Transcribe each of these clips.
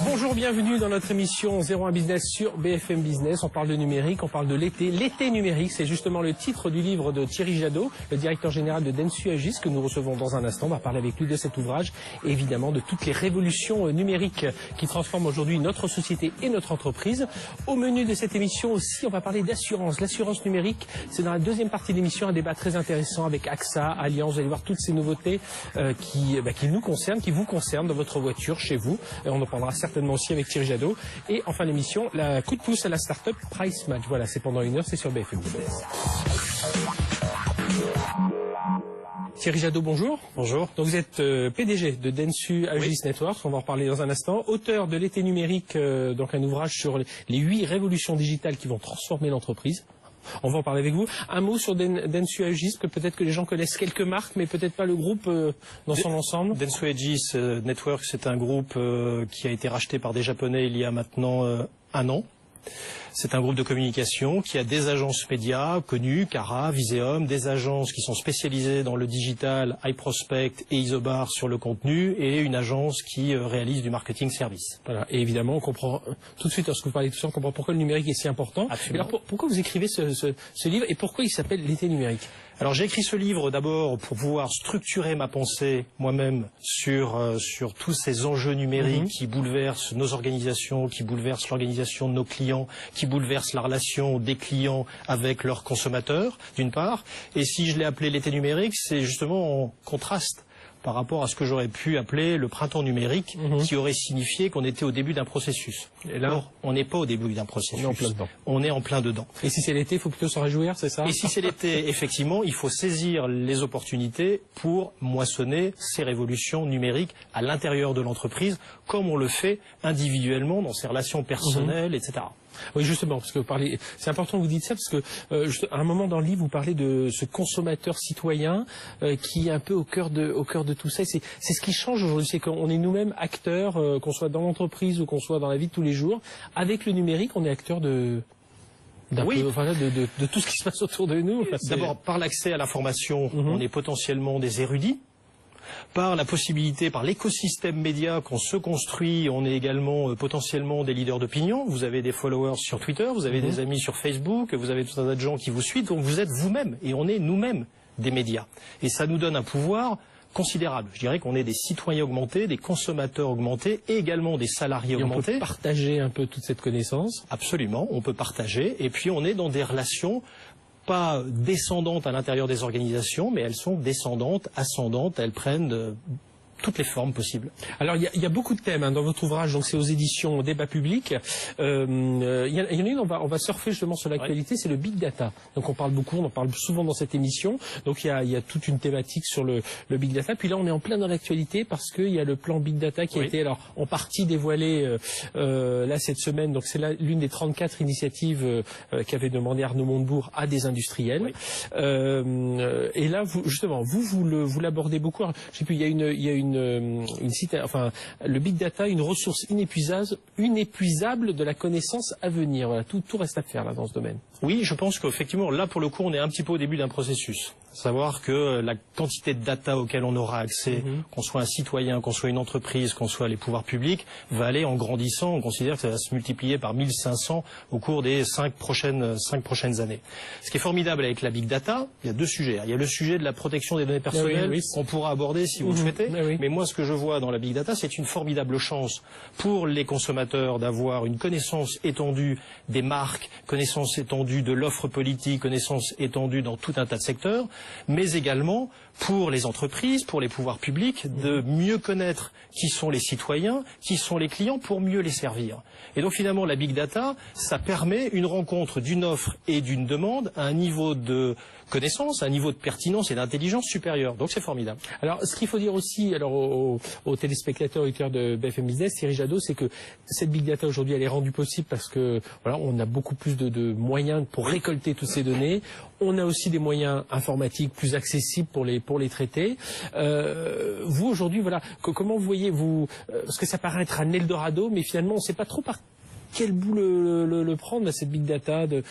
Bonjour, bienvenue dans notre émission 01 Business sur BFM Business. On parle de numérique, on parle de l'été. L'été numérique, c'est justement le titre du livre de Thierry Jadot, le directeur général de Dentsu Agis, que nous recevons dans un instant. On va parler avec lui de cet ouvrage et évidemment de toutes les révolutions numériques qui transforment aujourd'hui notre société et notre entreprise. Au menu de cette émission aussi, on va parler d'assurance. L'assurance numérique, c'est dans la deuxième partie de l'émission un débat très intéressant avec AXA, Allianz. Vous allez voir toutes ces nouveautés qui nous concernent, qui vous concernent dans votre voiture, chez vous. Et on en parlera certainement aussi avec Thierry Jadot. Et en fin d'émission, la coup de pouce à la start-up Price Match. Voilà, c'est pendant 1 heure, c'est sur BFM Business. Thierry Jadot, bonjour. Bonjour. Donc vous êtes PDG de Dentsu Agis Networks, on va en reparler dans un instant. Auteur de l'été numérique, donc un ouvrage sur les 8 révolutions digitales qui vont transformer l'entreprise. On va en parler avec vous. Un mot sur Dentsu Agis, que peut-être que les gens connaissent quelques marques, mais peut-être pas le groupe dans son ensemble. Dentsu Agis Networks, c'est un groupe qui a été racheté par des Japonais il y a maintenant 1 an. C'est un groupe de communication qui a des agences médias connues, Cara, Viseum, des agences qui sont spécialisées dans le digital, iProspect et Isobar sur le contenu, et une agence qui réalise du marketing service. Voilà. Et évidemment, on comprend tout de suite, lorsque vous parlez de tout ça, on comprend pourquoi le numérique est si important. Absolument. Et alors, pourquoi vous écrivez ce livre et pourquoi il s'appelle l'été numérique? Alors j'ai écrit ce livre d'abord pour pouvoir structurer ma pensée moi-même sur tous ces enjeux numériques qui bouleversent nos organisations, qui bouleversent l'organisation de nos clients, qui bouleversent la relation des clients avec leurs consommateurs, d'une part. Et si je l'ai appelé l'été numérique, c'est justement en contraste par rapport à ce que j'aurais pu appeler le printemps numérique, qui aurait signifié qu'on était au début d'un processus. Et là, on n'est pas au début d'un processus. On est en plein dedans. Et si c'est l'été, il faut plutôt s'en réjouir, c'est ça? Et si c'est l'été, effectivement, il faut saisir les opportunités pour moissonner ces révolutions numériques à l'intérieur de l'entreprise, comme on le fait individuellement dans ses relations personnelles, etc. Oui, justement, parce que vous parlez, c'est important que vous dites ça, parce que à un moment dans le livre, vous parlez de ce consommateur citoyen qui est un peu au cœur de tout ça. C'est ce qui change aujourd'hui, c'est qu'on est nous-mêmes acteurs, qu'on soit dans l'entreprise ou qu'on soit dans la vie de tous les jours. Avec le numérique, on est acteur de tout ce qui se passe autour de nous. Enfin, d'abord, par l'accès à l'information, on est potentiellement des érudits. Par la possibilité, par l'écosystème média qu'on se construit, on est également potentiellement des leaders d'opinion. Vous avez des followers sur Twitter, vous avez des amis sur Facebook, vous avez tout un tas de gens qui vous suivent, donc vous êtes vous-même, et on est nous-mêmes des médias. Et ça nous donne un pouvoir considérable. Je dirais qu'on est des citoyens augmentés, des consommateurs augmentés, et également des salariés augmentés. On peut partager un peu toute cette connaissance. Absolument, on peut partager, et puis on est dans des relations pas descendantes à l'intérieur des organisations, mais elles sont descendantes, ascendantes, elles prennent toutes les formes possibles. Alors il y a beaucoup de thèmes dans votre ouvrage, donc c'est aux éditions Débat Public. Il y en a une, on va surfer justement sur l'actualité, c'est le big data. Donc on parle beaucoup, on en parle souvent dans cette émission. Donc il y a toute une thématique sur le big data. Puis là on est en plein dans l'actualité parce qu'il y a le plan big data qui a été alors en partie dévoilé là cette semaine. Donc c'est l'une des 34 initiatives qu'avait demandé Arnaud Montebourg à des industriels. Et là vous l'abordez beaucoup. Alors, je sais plus, il y a une le big data, une ressource inépuisable de la connaissance à venir. Voilà, tout reste à faire là dans ce domaine. Oui, je pense qu'effectivement, là pour le coup, on est un petit peu au début d'un processus. Savoir que la quantité de data auquel on aura accès, qu'on soit un citoyen, qu'on soit une entreprise, qu'on soit les pouvoirs publics, va aller en grandissant. On considère que ça va se multiplier par 1500 au cours des 5 prochaines années. Ce qui est formidable avec la big data, il y a 2 sujets. Il y a le sujet de la protection des données personnelles qu'on pourra aborder si vous le souhaitez. Mais moi, ce que je vois dans la big data, c'est une formidable chance pour les consommateurs d'avoir une connaissance étendue des marques, connaissance étendue de l'offre politique, connaissance étendue dans tout un tas de secteurs, mais également pour les entreprises, pour les pouvoirs publics, de mieux connaître qui sont les citoyens, qui sont les clients, pour mieux les servir. Et donc finalement, la big data, ça permet une rencontre d'une offre et d'une demande à un niveau de connaissance, à un niveau de pertinence et d'intelligence supérieur. Donc c'est formidable. Alors ce qu'il faut dire aussi aux téléspectateurs, auditeurs de BFM Business, Thierry Jadot, c'est que cette big data aujourd'hui, elle est rendue possible parce que voilà, on a beaucoup plus de moyens pour récolter toutes ces données. On a aussi des moyens informatiques plus accessibles pour les traiter. Vous aujourd'hui, voilà, comment vous voyez parce que ça paraît être un Eldorado, mais finalement on ne sait pas trop par quel bout le prendre, cette big data de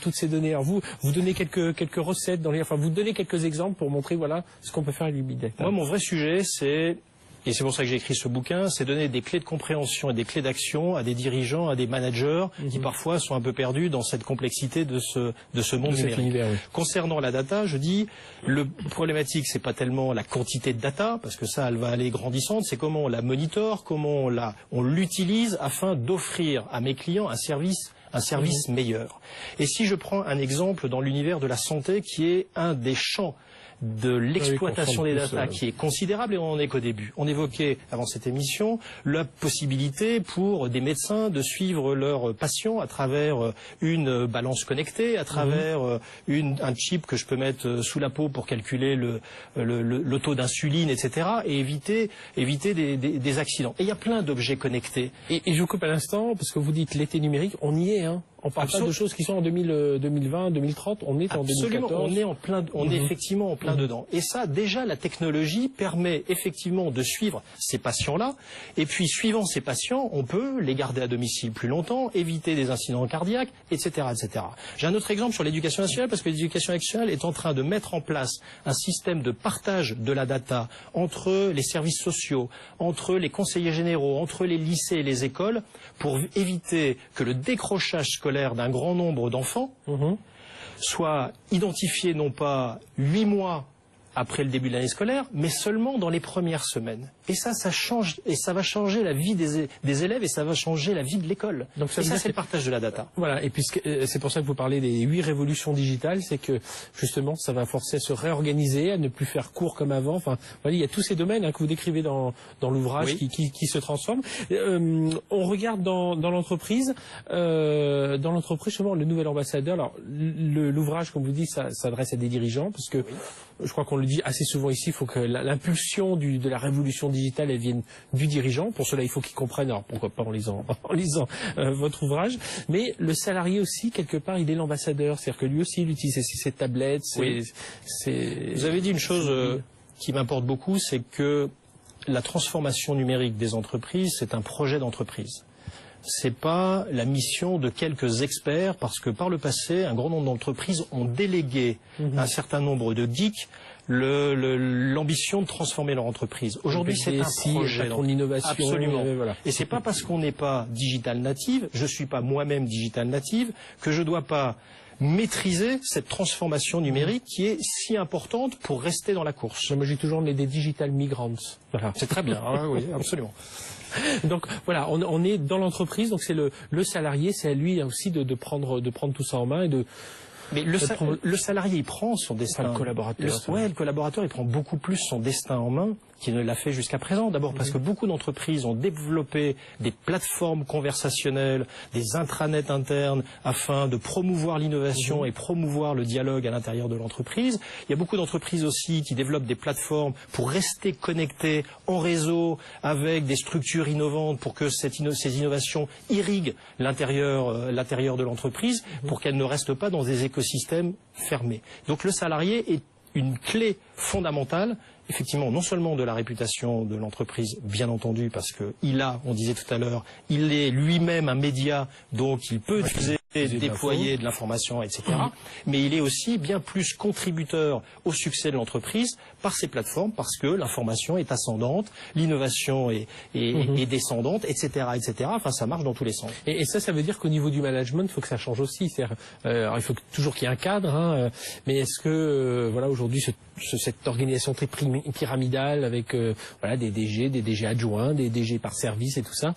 toutes ces données. Alors vous donnez quelques recettes vous donnez quelques exemples pour montrer voilà ce qu'on peut faire avec les big data. Moi, mon vrai sujet, c'est Et c'est pour ça que j'ai écrit ce bouquin, c'est donner des clés de compréhension et des clés d'action à des dirigeants, à des managers qui parfois sont un peu perdus dans cette complexité de ce monde numérique. Oui. Concernant la data, je dis, le problématique, c'est pas tellement la quantité de data, parce que ça, elle va aller grandissante, c'est comment on la monitore, comment on l'utilise afin d'offrir à mes clients un service meilleur. Et si je prends un exemple dans l'univers de la santé qui est un des champs de l'exploitation des data qui est considérable et on n'en est qu'au début. On évoquait avant cette émission la possibilité pour des médecins de suivre leurs patients à travers une balance connectée, à travers un chip que je peux mettre sous la peau pour calculer le taux d'insuline, etc. et éviter des accidents. Et il y a plein d'objets connectés. Et je vous coupe à l'instant parce que vous dites l'été numérique, on y est, hein. On parle pas de choses qui sont en 2020, 2030, on est en 2014. On est effectivement en plein dedans. Et ça, déjà, la technologie permet effectivement de suivre ces patients-là. Et puis, suivant ces patients, on peut les garder à domicile plus longtemps, éviter des incidents cardiaques, etc., etc. J'ai un autre exemple sur l'éducation nationale, parce que l'éducation nationale est en train de mettre en place un système de partage de la data entre les services sociaux, entre les conseillers généraux, entre les lycées et les écoles, pour éviter que le décrochage scolaire d'un grand nombre d'enfants soit identifié non pas 8 mois après le début de l'année scolaire, mais seulement dans les premières semaines. Et ça change, et ça va changer la vie des élèves, et ça va changer la vie de l'école. Donc ça, c'est le partage de la data. Voilà, et puis c'est pour ça que vous parlez des 8 révolutions digitales, c'est que justement ça va forcer à se réorganiser, à ne plus faire cours comme avant. Enfin, voilà, il y a tous ces domaines que vous décrivez dans l'ouvrage qui se transforment. On regarde dans l'entreprise, justement le nouvel ambassadeur. Alors l'ouvrage, comme vous dites, ça s'adresse à des dirigeants, parce que je crois qu'on le dit assez souvent ici, il faut que l'impulsion de la révolution digitale, elle vienne du dirigeant. Pour cela, il faut qu'il comprenne, alors pourquoi pas en lisant votre ouvrage. Mais le salarié aussi, quelque part, il est l'ambassadeur. C'est-à-dire que lui aussi, il utilise ses tablettes. Vous avez dit une chose qui m'importe beaucoup, c'est que la transformation numérique des entreprises, c'est un projet d'entreprise. C'est pas la mission de quelques experts, parce que par le passé, un grand nombre d'entreprises ont délégué un certain nombre de geeks l'ambition de transformer leur entreprise. Aujourd'hui, c'est un projet d'innovation. Absolument. Et c'est pas parce qu'on n'est pas digital native, je suis pas moi-même digital native, que je dois pas maîtriser cette transformation numérique qui est si importante pour rester dans la course. Moi, j'ai toujours des digital migrants. Voilà. C'est très bien. Oui, absolument. Donc voilà, on est dans l'entreprise, donc c'est le salarié, c'est à lui aussi de prendre tout ça en main et de... Mais le salarié, il prend son destin. Enfin, le collaborateur. Le collaborateur, il prend beaucoup plus son destin en main qu'il ne l'a fait jusqu'à présent. D'abord parce que beaucoup d'entreprises ont développé des plateformes conversationnelles, des intranets internes afin de promouvoir l'innovation et promouvoir le dialogue à l'intérieur de l'entreprise. Il y a beaucoup d'entreprises aussi qui développent des plateformes pour rester connectées en réseau avec des structures innovantes pour que ces innovations irriguent l'intérieur de l'entreprise pour qu'elles ne restent pas dans des écosystèmes fermés. Donc le salarié est une clé fondamentale, effectivement, non seulement de la réputation de l'entreprise, bien entendu, parce que on disait tout à l'heure, il est lui-même un média, donc il peut utiliser, déployer de l'information, etc. Mais il est aussi bien plus contributeur au succès de l'entreprise par ces plateformes, parce que l'information est ascendante, l'innovation est descendante, etc., etc. Enfin, ça marche dans tous les sens. Et ça veut dire qu'au niveau du management, il faut que ça change aussi. Alors, il faut toujours qu'il y ait un cadre, mais est-ce que, voilà, aujourd'hui, cette organisation très pyramidale avec des DG adjoints, des DG par service et tout ça,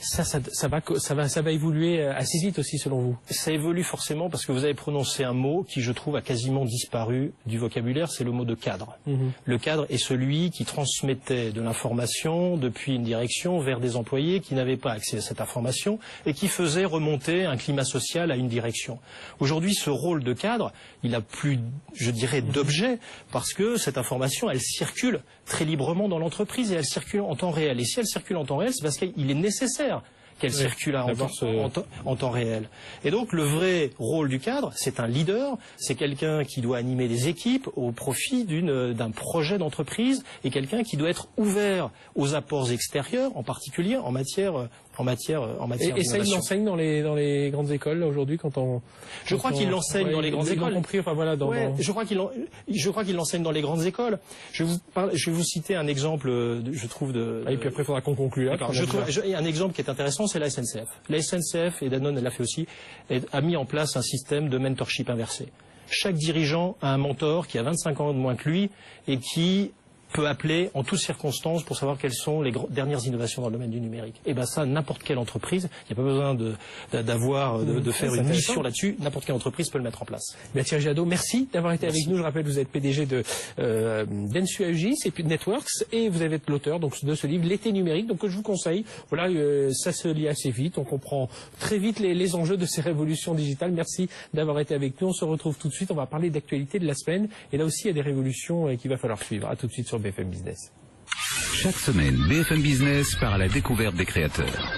ça va évoluer assez vite aussi selon vous? Ça évolue forcément parce que vous avez prononcé un mot qui, je trouve, a quasiment disparu du vocabulaire, c'est le mot de cadre. Le cadre est celui qui transmettait de l'information depuis une direction vers des employés qui n'avaient pas accès à cette information et qui faisait remonter un climat social à une direction. Aujourd'hui, ce rôle de cadre, il n'a plus, je dirais, d'objet parce que cette information, elle circule très librement dans l'entreprise et elle circule en temps réel. Et si elle circule en temps réel, c'est parce qu'il est nécessaire qu'elle circule en temps réel. Et donc le vrai rôle du cadre, c'est un leader, c'est quelqu'un qui doit animer des équipes au profit d'un projet d'entreprise et quelqu'un qui doit être ouvert aux apports extérieurs, en particulier en matière Et ça, il l'enseigne dans les grandes écoles là, aujourd'hui Je crois qu'il l'enseigne dans les grandes écoles. Je crois qu'il l'enseigne dans les grandes écoles. Je vais vous citer un exemple, je trouve et puis après, il faudra qu'on conclue. Un exemple qui est intéressant, c'est la SNCF. La SNCF, et Danone l'a fait aussi, a mis en place un système de mentorship inversé. Chaque dirigeant a un mentor qui a 25 ans de moins que lui et qui peut appeler en toutes circonstances pour savoir quelles sont les dernières innovations dans le domaine du numérique. Et ben ça, n'importe quelle entreprise, il n'y a pas besoin de faire une mission là-dessus, n'importe quelle entreprise peut le mettre en place. Thierry Jadot, merci d'avoir été avec nous. Je rappelle, vous êtes PDG de Dentsu AEGIS et puis de Networks, et vous êtes l'auteur donc de ce livre, L'été numérique, donc que je vous conseille. Voilà, ça se lit assez vite, on comprend très vite les enjeux de ces révolutions digitales. Merci d'avoir été avec nous. On se retrouve tout de suite, on va parler d'actualité de la semaine, et là aussi il y a des révolutions qu'il va falloir suivre. À tout de suite sur BFM Business. Chaque semaine, BFM Business part à la découverte des créateurs.